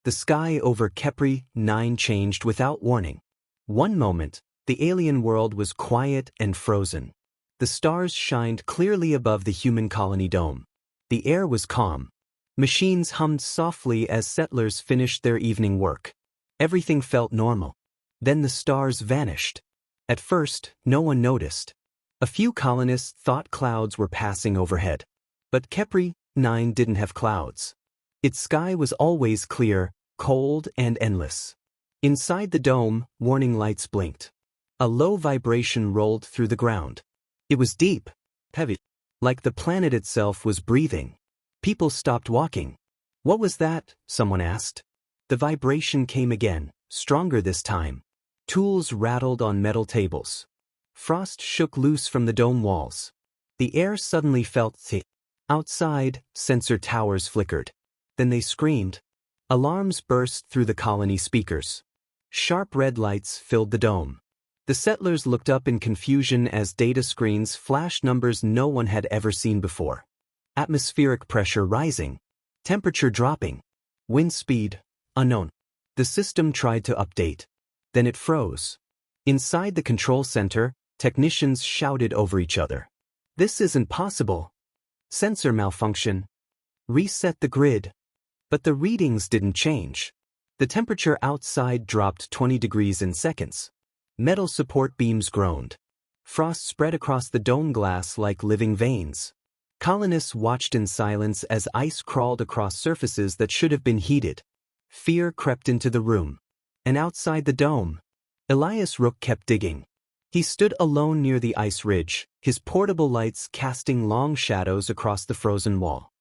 the sky over Kepri 9 changed without warning. One moment, the alien world was quiet and frozen. The stars shined clearly above the human colony dome. The air was calm. Machines hummed softly as settlers finished their evening work. Everything felt normal. Then the stars vanished. At first, no one noticed. A few colonists thought clouds were passing overhead. But Kepri 9 didn't have clouds. Its sky was always clear, cold, and endless. Inside the dome, warning lights blinked. A low vibration rolled through the ground. It was deep, heavy, like the planet itself was breathing. People stopped walking. "What was that?" someone asked. The vibration came again, stronger this time. Tools rattled on metal tables. Frost shook loose from the dome walls. The air suddenly felt thick. Outside, sensor towers flickered. Then they screamed. Alarms burst through the colony speakers. Sharp red lights filled the dome. The settlers looked up in confusion as data screens flashed numbers no one had ever seen before. Atmospheric pressure rising. Temperature dropping. Wind speed, unknown. The system tried to update. Then it froze. Inside the control center, technicians shouted over each other. "This isn't possible. Sensor malfunction. Reset the grid." But the readings didn't change. The temperature outside dropped 20 degrees in seconds. Metal support beams groaned. Frost spread across the dome glass like living veins. Colonists watched in silence as ice crawled across surfaces that should have been heated. Fear crept into the room. And outside the dome, Elias Rook kept digging. He stood alone near the ice ridge, his portable lights casting long shadows across the frozen wall.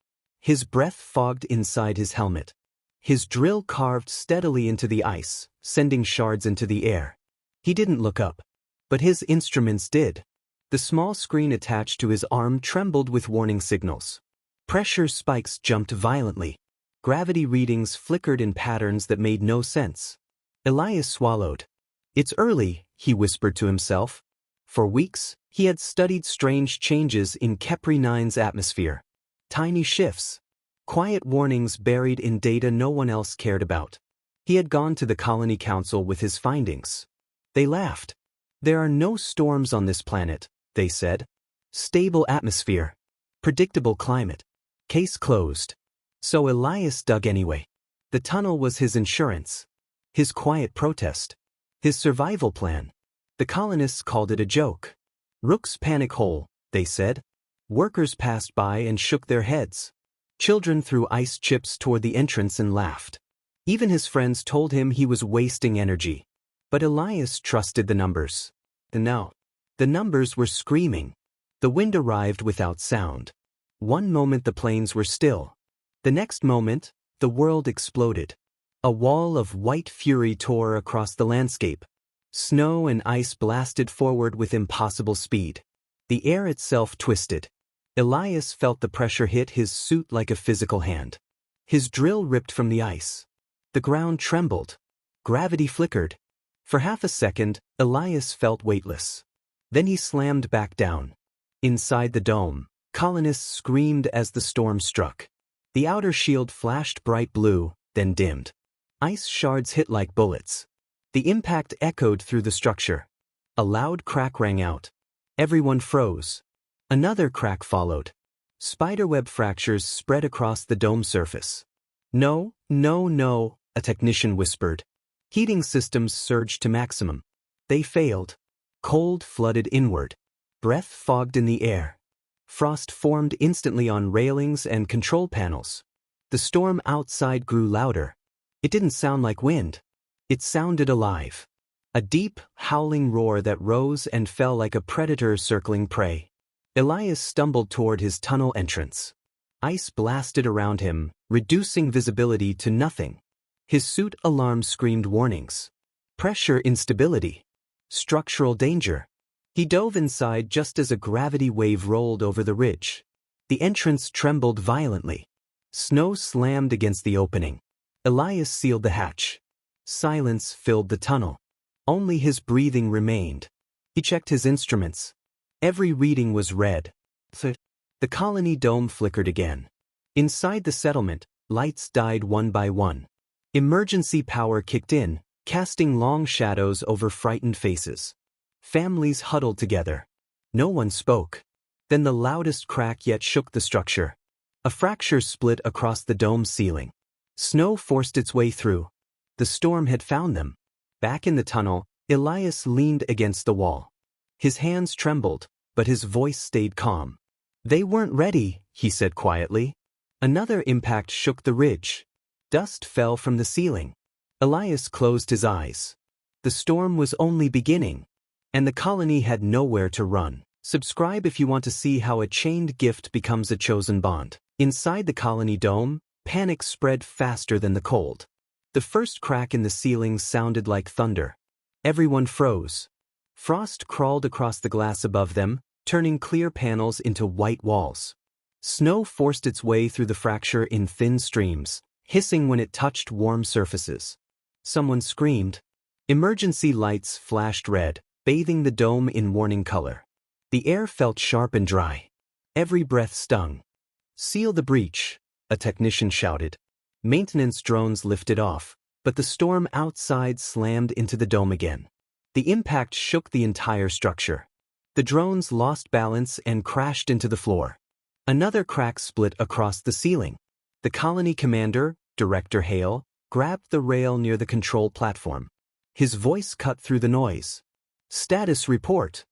His breath fogged inside his helmet. His drill carved steadily into the ice, sending shards into the air. He didn't look up. But his instruments did. The small screen attached to his arm trembled with warning signals. Pressure spikes jumped violently. Gravity readings flickered in patterns that made no sense. Elias swallowed. "It's early," he whispered to himself. For weeks, he had studied strange changes in Kepri 9's atmosphere. Tiny shifts. Quiet warnings buried in data no one else cared about. He had gone to the Colony Council with his findings. They laughed. "There are no storms on this planet," they said. "Stable atmosphere. Predictable climate. Case closed." So Elias dug anyway. The tunnel was his insurance. His quiet protest. His survival plan. The colonists called it a joke. "Rook's panic hole," they said. Workers passed by and shook their heads. Children threw ice chips toward the entrance and laughed. Even his friends told him he was wasting energy. But Elias trusted the numbers. The numbers were screaming. The wind arrived without sound. One moment the plains were still. The next moment, the world exploded. A wall of white fury tore across the landscape. Snow and ice blasted forward with impossible speed. The air itself twisted. Elias felt the pressure hit his suit like a physical hand. His drill ripped from the ice. The ground trembled. Gravity flickered. For half a second, Elias felt weightless. Then he slammed back down. Inside the dome, colonists screamed as the storm struck. The outer shield flashed bright blue, then dimmed. Ice shards hit like bullets. The impact echoed through the structure. A loud crack rang out. Everyone froze. Another crack followed. Spiderweb fractures spread across the dome surface. "No, no, no," a technician whispered. Heating systems surged to maximum. They failed. Cold flooded inward. Breath fogged in the air. Frost formed instantly on railings and control panels. The storm outside grew louder. It didn't sound like wind. It sounded alive. A deep, howling roar that rose and fell like a predator circling prey. Elias stumbled toward his tunnel entrance. Ice blasted around him, reducing visibility to nothing. His suit alarm screamed warnings. Pressure instability. Structural danger. He dove inside just as a gravity wave rolled over the ridge. The entrance trembled violently. Snow slammed against the opening. Elias sealed the hatch. Silence filled the tunnel. Only his breathing remained. He checked his instruments. Every reading was red. The colony dome flickered again. Inside the settlement, lights died one by one. Emergency power kicked in, casting long shadows over frightened faces. Families huddled together. No one spoke. Then the loudest crack yet shook the structure. A fracture split across the dome's ceiling. Snow forced its way through. The storm had found them. Back in the tunnel, Elias leaned against the wall. His hands trembled, but his voice stayed calm. "They weren't ready," he said quietly. Another impact shook the ridge. Dust fell from the ceiling. Elias closed his eyes. The storm was only beginning, and the colony had nowhere to run. Subscribe if you want to see how a chained gift becomes a chosen bond. Inside the colony dome, panic spread faster than the cold. The first crack in the ceiling sounded like thunder. Everyone froze. Frost crawled across the glass above them, turning clear panels into white walls. Snow forced its way through the fracture in thin streams, hissing when it touched warm surfaces. Someone screamed. Emergency lights flashed red, bathing the dome in warning color. The air felt sharp and dry. Every breath stung. "Seal the breach," a technician shouted. Maintenance drones lifted off, but the storm outside slammed into the dome again. The impact shook the entire structure. The drones lost balance and crashed into the floor. Another crack split across the ceiling. The colony commander, Director Hale, grabbed the rail near the control platform. His voice cut through the noise. "Status report."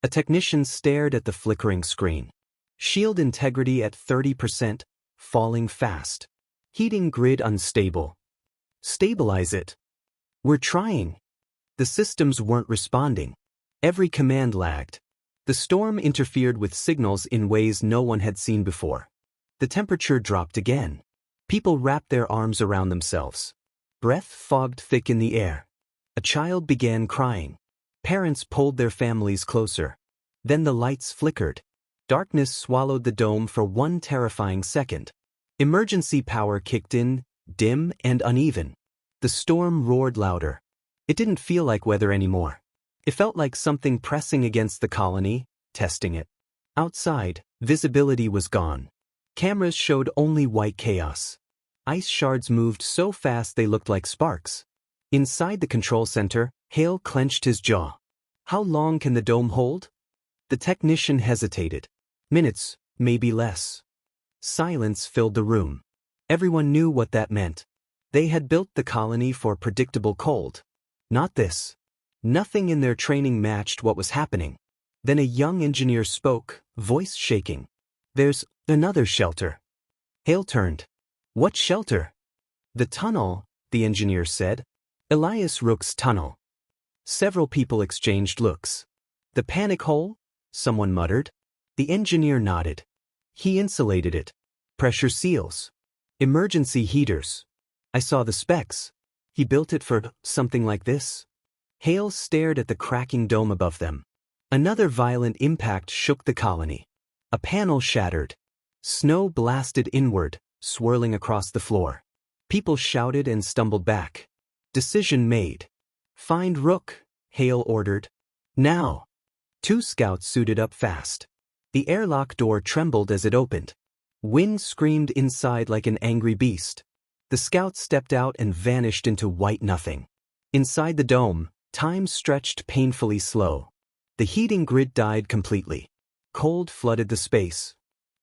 A technician stared at the flickering screen. "Shield integrity at 30%, falling fast. Heating grid unstable. Stabilize it." "We're trying." The systems weren't responding. Every command lagged. The storm interfered with signals in ways no one had seen before. The temperature dropped again. People wrapped their arms around themselves. Breath fogged thick in the air. A child began crying. Parents pulled their families closer. Then the lights flickered. Darkness swallowed the dome for one terrifying second. Emergency power kicked in, dim and uneven. The storm roared louder. It didn't feel like weather anymore. It felt like something pressing against the colony, testing it. Outside, visibility was gone. Cameras showed only white chaos. Ice shards moved so fast they looked like sparks. Inside the control center, Hale clenched his jaw. How long can the dome hold? The technician hesitated. Minutes, maybe less. Silence filled the room. Everyone knew what that meant. They had built the colony for predictable cold. Not this. Nothing in their training matched what was happening. Then a young engineer spoke, voice shaking. "There's another shelter." Hale turned. "What shelter?" "The tunnel," the engineer said. "Elias Rook's tunnel." Several people exchanged looks. "The panic hole?" someone muttered. The engineer nodded. "He insulated it. Pressure seals. Emergency heaters. I saw the specs. He built it for something like this." Hale stared at the cracking dome above them. Another violent impact shook the colony. A panel shattered. Snow blasted inward, swirling across the floor. People shouted and stumbled back. Decision made. "Find Rook," Hale ordered. "Now." 2 scouts suited up fast. The airlock door trembled as it opened. Wind screamed inside like an angry beast. The scouts stepped out and vanished into white nothing. Inside the dome, time stretched painfully slow. The heating grid died completely. Cold flooded the space.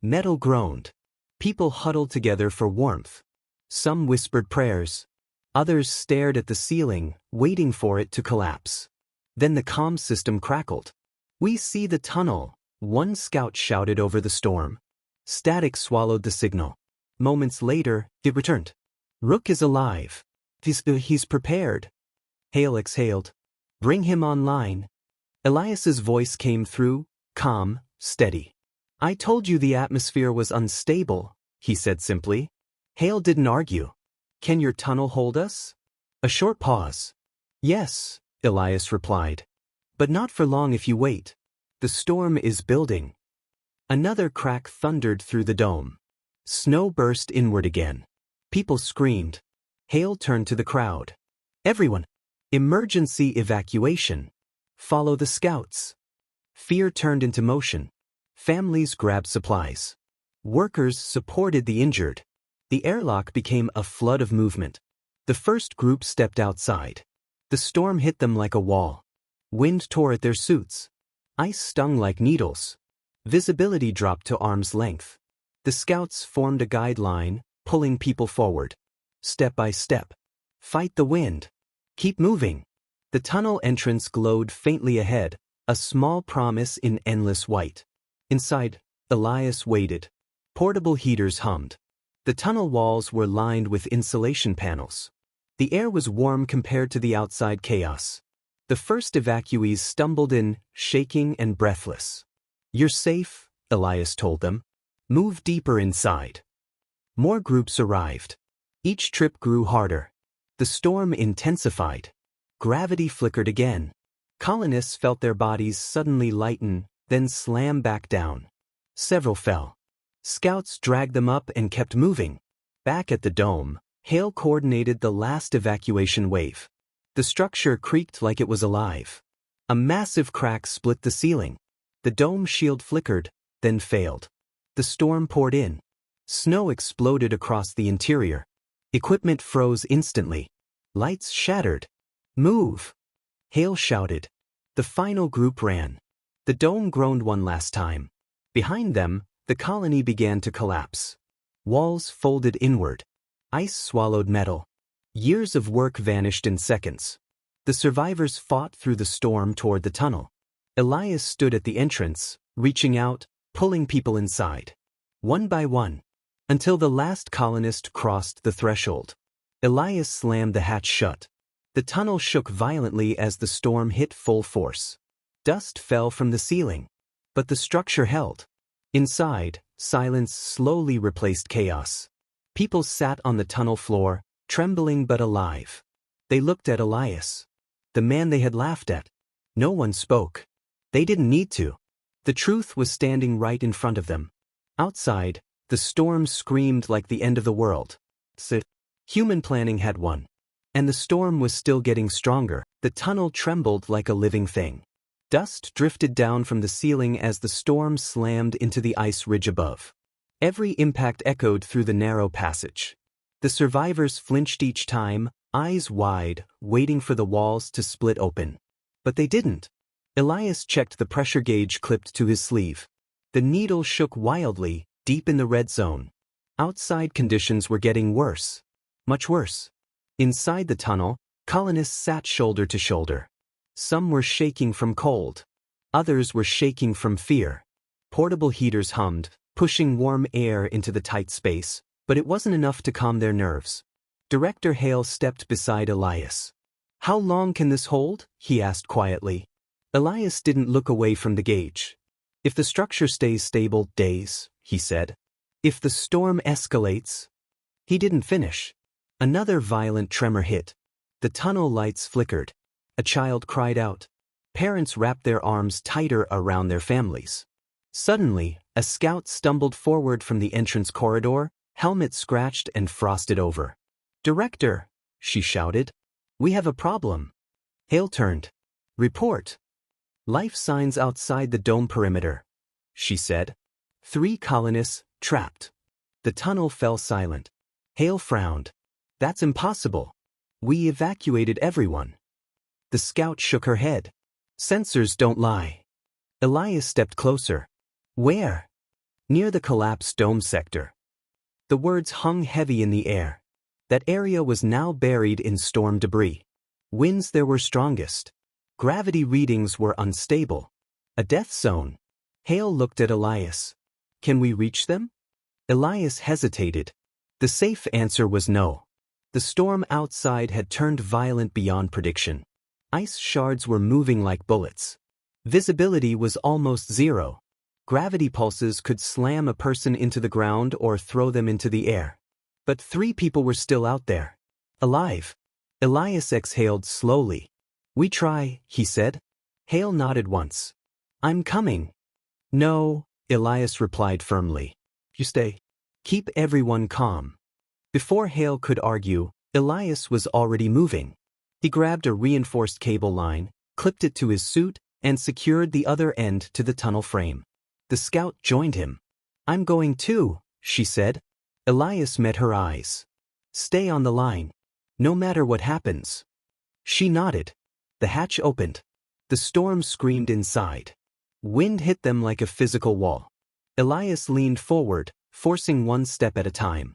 Metal groaned. People huddled together for warmth. Some whispered prayers. Others stared at the ceiling, waiting for it to collapse. Then the comm system crackled. "We see the tunnel," one scout shouted over the storm. Static swallowed the signal. Moments later, it returned. "Rook is alive. He's prepared." Hale exhaled. "Bring him online." Elias's voice came through, calm, steady. "I told you the atmosphere was unstable," he said simply. Hale didn't argue. "Can your tunnel hold us?" A short pause. "Yes," Elias replied. "But not for long if you wait. The storm is building." Another crack thundered through the dome. Snow burst inward again. People screamed. Hale turned to the crowd. "Everyone! Emergency evacuation! Follow the scouts!" Fear turned into motion. Families grabbed supplies. Workers supported the injured. The airlock became a flood of movement. The first group stepped outside. The storm hit them like a wall. Wind tore at their suits. Ice stung like needles. Visibility dropped to arm's length. The scouts formed a guideline, pulling people forward. Step by step. Fight the wind. Keep moving. The tunnel entrance glowed faintly ahead, a small promise in endless white. Inside, Elias waited. Portable heaters hummed. The tunnel walls were lined with insulation panels. The air was warm compared to the outside chaos. The first evacuees stumbled in, shaking and breathless. "You're safe," Elias told them. "Move deeper inside." More groups arrived. Each trip grew harder. The storm intensified. Gravity flickered again. Colonists felt their bodies suddenly lighten, then slam back down. Several fell. Scouts dragged them up and kept moving. Back at the dome, Hale coordinated the last evacuation wave. The structure creaked like it was alive. A massive crack split the ceiling. The dome shield flickered, then failed. The storm poured in. Snow exploded across the interior. Equipment froze instantly. Lights shattered. "Move!" Hale shouted. The final group ran. The dome groaned one last time. Behind them, the colony began to collapse. Walls folded inward. Ice swallowed metal. Years of work vanished in seconds. The survivors fought through the storm toward the tunnel. Elias stood at the entrance, reaching out, pulling people inside. One by one. Until the last colonist crossed the threshold. Elias slammed the hatch shut. The tunnel shook violently as the storm hit full force. Dust fell from the ceiling. But the structure held. Inside, silence slowly replaced chaos. People sat on the tunnel floor, trembling but alive. They looked at Elias. The man they had laughed at. No one spoke. They didn't need to. The truth was standing right in front of them. Outside, the storm screamed like the end of the world. Human planning had won. And the storm was still getting stronger. The tunnel trembled like a living thing. Dust drifted down from the ceiling as the storm slammed into the ice ridge above. Every impact echoed through the narrow passage. The survivors flinched each time, eyes wide, waiting for the walls to split open. But they didn't. Elias checked the pressure gauge clipped to his sleeve. The needle shook wildly, deep in the red zone. Outside conditions were getting worse. Much worse. Inside the tunnel, colonists sat shoulder to shoulder. Some were shaking from cold. Others were shaking from fear. Portable heaters hummed, pushing warm air into the tight space, but it wasn't enough to calm their nerves. Director Hale stepped beside Elias. "How long can this hold?" he asked quietly. Elias didn't look away from the gauge. "If the structure stays stable, days," he said. "If the storm escalates..." He didn't finish. Another violent tremor hit. The tunnel lights flickered. A child cried out. Parents wrapped their arms tighter around their families. Suddenly, a scout stumbled forward from the entrance corridor, helmet scratched and frosted over. "Director," she shouted. "We have a problem." Hale turned. "Report." "Life signs outside the dome perimeter," she said. 3 colonists, trapped. The tunnel fell silent. Hale frowned. "That's impossible. We evacuated everyone." The scout shook her head. "Sensors don't lie." Elias stepped closer. "Where?" "Near the collapsed dome sector." The words hung heavy in the air. That area was now buried in storm debris. Winds there were strongest. Gravity readings were unstable. A death zone. Hale looked at Elias. "Can we reach them?" Elias hesitated. The safe answer was no. The storm outside had turned violent beyond prediction. Ice shards were moving like bullets. Visibility was almost zero. Gravity pulses could slam a person into the ground or throw them into the air. But 3 people were still out there. Alive. Elias exhaled slowly. "We try," he said. Hale nodded once. "I'm coming." "No," Elias replied firmly. "You stay. Keep everyone calm." Before Hale could argue, Elias was already moving. He grabbed a reinforced cable line, clipped it to his suit, and secured the other end to the tunnel frame. The scout joined him. "I'm going too," she said. Elias met her eyes. "Stay on the line." No matter what happens. She nodded. The hatch opened. The storm screamed inside. Wind hit them like a physical wall. Elias leaned forward, forcing one step at a time.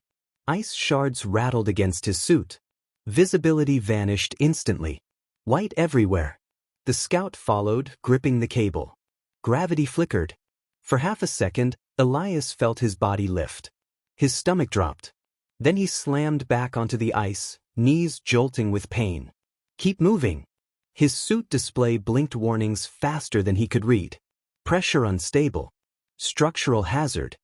Ice shards rattled against his suit. Visibility vanished instantly. White everywhere. The scout followed, gripping the cable. Gravity flickered. For half a second, Elias felt his body lift. His stomach dropped. Then he slammed back onto the ice, knees jolting with pain. Keep moving. His suit display blinked warnings faster than he could read. Pressure unstable. Structural hazard.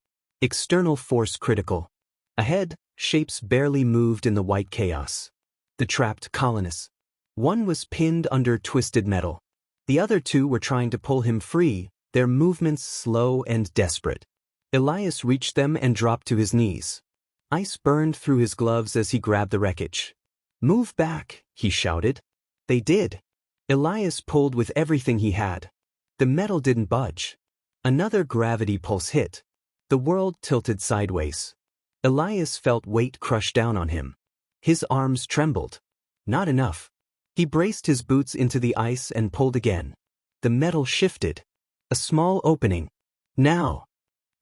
External force critical. Ahead, shapes barely moved in the white chaos. The trapped colonists. One was pinned under twisted metal. The other two were trying to pull him free, their movements slow and desperate. Elias reached them and dropped to his knees. Ice burned through his gloves as he grabbed the wreckage. Move back, he shouted. They did. Elias pulled with everything he had. The metal didn't budge. Another gravity pulse hit. The world tilted sideways. Elias felt weight crush down on him. His arms trembled. Not enough. He braced his boots into the ice and pulled again. The metal shifted. A small opening. Now!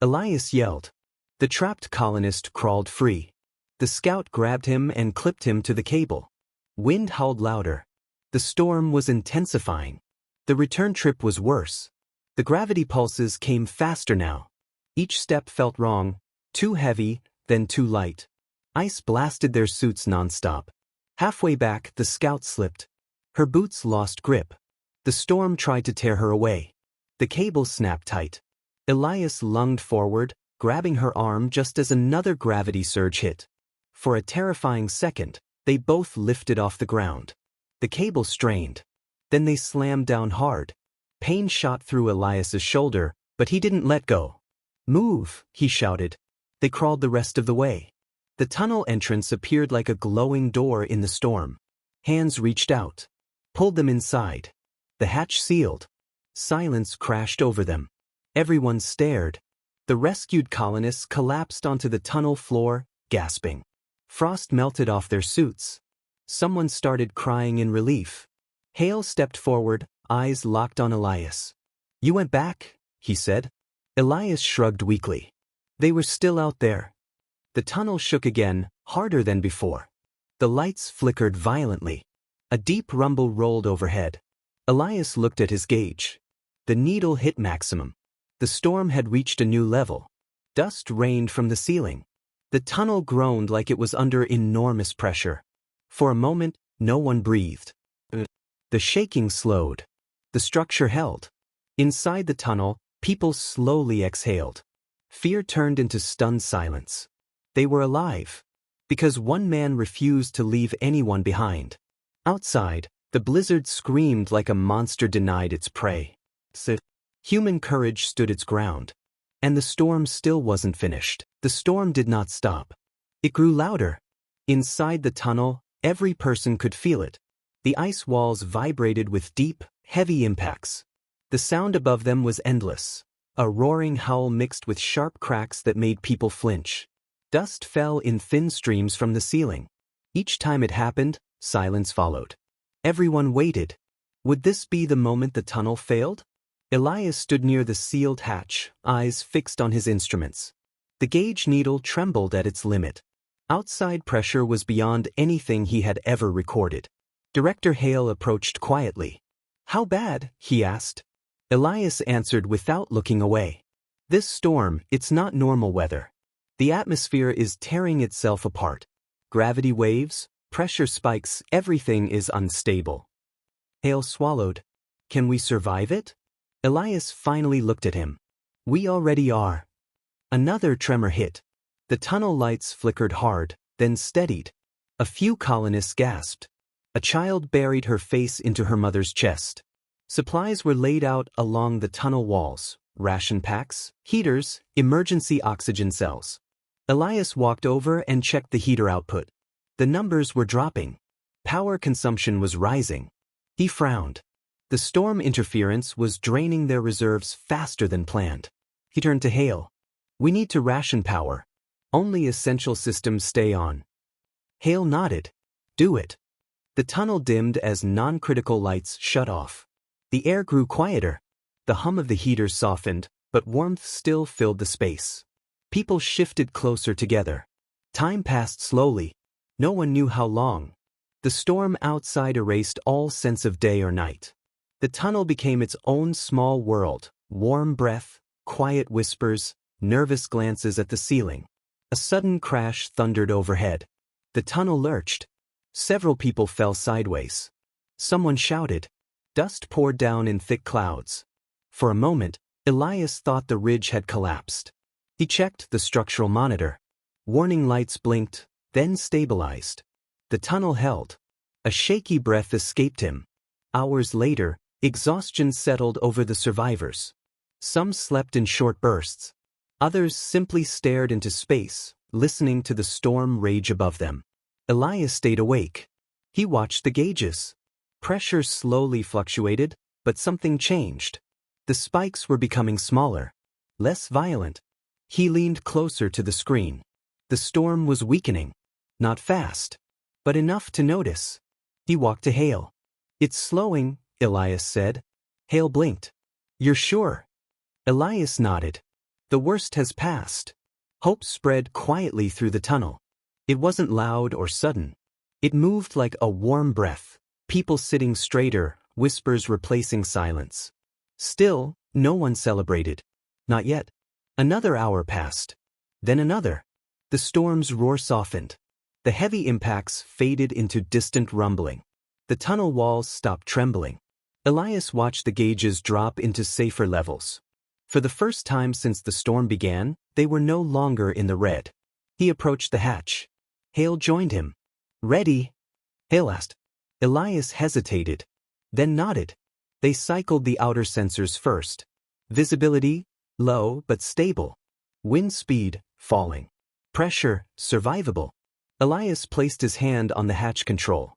Elias yelled. The trapped colonist crawled free. The scout grabbed him and clipped him to the cable. Wind howled louder. The storm was intensifying. The return trip was worse. The gravity pulses came faster now. Each step felt wrong, too heavy, then too light. Ice blasted their suits nonstop. Halfway back, the scout slipped. Her boots lost grip. The storm tried to tear her away. The cable snapped tight. Elias lunged forward, grabbing her arm just as another gravity surge hit. For a terrifying second, they both lifted off the ground. The cable strained. Then they slammed down hard. Pain shot through Elias's shoulder, but he didn't let go. Move, he shouted. They crawled the rest of the way. The tunnel entrance appeared like a glowing door in the storm. Hands reached out. Pulled them inside. The hatch sealed. Silence crashed over them. Everyone stared. The rescued colonists collapsed onto the tunnel floor, gasping. Frost melted off their suits. Someone started crying in relief. Hale stepped forward, eyes locked on Elias. You went back, he said. Elias shrugged weakly. They were still out there. The tunnel shook again, harder than before. The lights flickered violently. A deep rumble rolled overhead. Elias looked at his gauge. The needle hit maximum. The storm had reached a new level. Dust rained from the ceiling. The tunnel groaned like it was under enormous pressure. For a moment, no one breathed. The shaking slowed. The structure held. Inside the tunnel, people slowly exhaled. Fear turned into stunned silence. They were alive. Because one man refused to leave anyone behind. Outside, the blizzard screamed like a monster denied its prey. Human courage stood its ground. And the storm still wasn't finished. The storm did not stop. It grew louder. Inside the tunnel, every person could feel it. The ice walls vibrated with deep, heavy impacts. The sound above them was endless. A roaring howl mixed with sharp cracks that made people flinch. Dust fell in thin streams from the ceiling. Each time it happened, silence followed. Everyone waited. Would this be the moment the tunnel failed? Elias stood near the sealed hatch, eyes fixed on his instruments. The gauge needle trembled at its limit. Outside pressure was beyond anything he had ever recorded. Director Hale approached quietly. How bad? He asked. Elias answered without looking away. This storm, it's not normal weather. The atmosphere is tearing itself apart. Gravity waves, pressure spikes, everything is unstable. Hale swallowed. Can we survive it? Elias finally looked at him. We already are. Another tremor hit. The tunnel lights flickered hard, then steadied. A few colonists gasped. A child buried her face into her mother's chest. Supplies were laid out along the tunnel walls, ration packs, heaters, emergency oxygen cells. Elias walked over and checked the heater output. The numbers were dropping. Power consumption was rising. He frowned. The storm interference was draining their reserves faster than planned. He turned to Hale. We need to ration power. Only essential systems stay on. Hale nodded. Do it. The tunnel dimmed as non-critical lights shut off. The air grew quieter. The hum of the heaters softened, but warmth still filled the space. People shifted closer together. Time passed slowly. No one knew how long. The storm outside erased all sense of day or night. The tunnel became its own small world, warm breath, quiet whispers, nervous glances at the ceiling. A sudden crash thundered overhead. The tunnel lurched. Several people fell sideways. Someone shouted. Dust poured down in thick clouds. For a moment, Elias thought the ridge had collapsed. He checked the structural monitor. Warning lights blinked, then stabilized. The tunnel held. A shaky breath escaped him. Hours later, exhaustion settled over the survivors. Some slept in short bursts. Others simply stared into space, listening to the storm rage above them. Elias stayed awake. He watched the gauges. Pressure slowly fluctuated, but something changed. The spikes were becoming smaller, less violent. He leaned closer to the screen. The storm was weakening. Not fast, but enough to notice. He walked to Hale. It's slowing, Elias said. Hale blinked. You're sure? Elias nodded. The worst has passed. Hope spread quietly through the tunnel. It wasn't loud or sudden. It moved like a warm breath, people sitting straighter, whispers replacing silence. Still, no one celebrated. Not yet. Another hour passed. Then another. The storm's roar softened. The heavy impacts faded into distant rumbling. The tunnel walls stopped trembling. Elias watched the gauges drop into safer levels. For the first time since the storm began, they were no longer in the red. He approached the hatch. Hale joined him. Ready? Hale asked. Elias hesitated, then nodded. They cycled the outer sensors first. Visibility, low but stable. Wind speed, falling. Pressure, survivable. Elias placed his hand on the hatch control.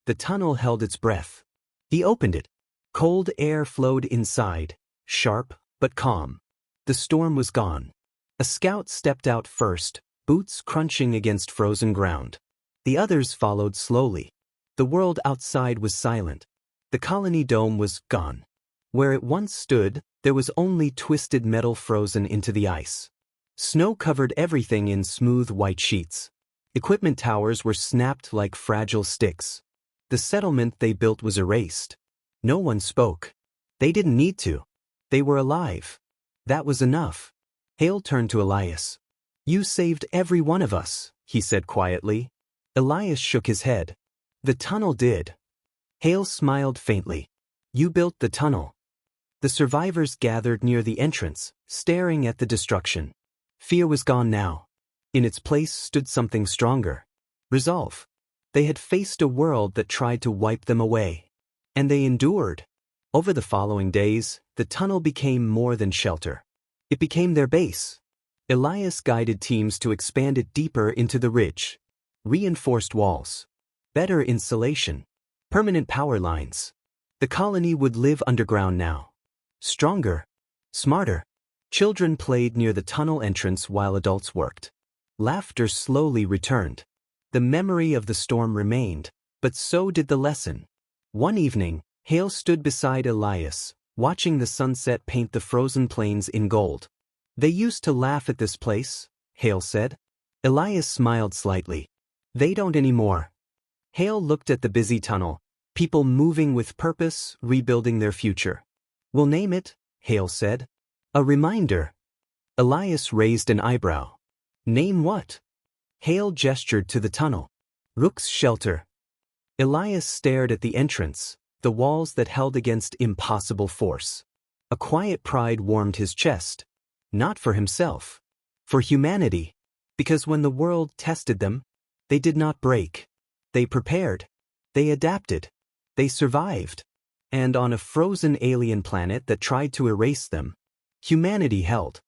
The tunnel held its breath. He opened it. Cold air flowed inside, sharp but calm. The storm was gone. A scout stepped out first, boots crunching against frozen ground. The others followed slowly. The world outside was silent. The colony dome was gone. Where it once stood, there was only twisted metal frozen into the ice. Snow covered everything in smooth white sheets. Equipment towers were snapped like fragile sticks. The settlement they built was erased. No one spoke. They didn't need to. They were alive. That was enough. Hale turned to Elias. You saved every one of us, he said quietly. Elias shook his head. The tunnel did. Hale smiled faintly. You built the tunnel. The survivors gathered near the entrance, staring at the destruction. Fear was gone now. In its place stood something stronger. Resolve. They had faced a world that tried to wipe them away. And they endured. Over the following days, the tunnel became more than shelter. It became their base. Elias guided teams to expand it deeper into the ridge. Reinforced walls. Better insulation. Permanent power lines. The colony would live underground now. Stronger. Smarter. Children played near the tunnel entrance while adults worked. Laughter slowly returned. The memory of the storm remained, but so did the lesson. One evening, Hale stood beside Elias, watching the sunset paint the frozen plains in gold. They used to laugh at this place, Hale said. Elias smiled slightly. They don't anymore. Hale looked at the busy tunnel, people moving with purpose, rebuilding their future. We'll name it, Hale said. A reminder. Elias raised an eyebrow. Name what? Hale gestured to the tunnel. Rook's shelter. Elias stared at the entrance, the walls that held against impossible force. A quiet pride warmed his chest. Not for himself. For humanity. Because when the world tested them, they did not break. They prepared. They adapted. They survived. And on a frozen alien planet that tried to erase them, humanity held.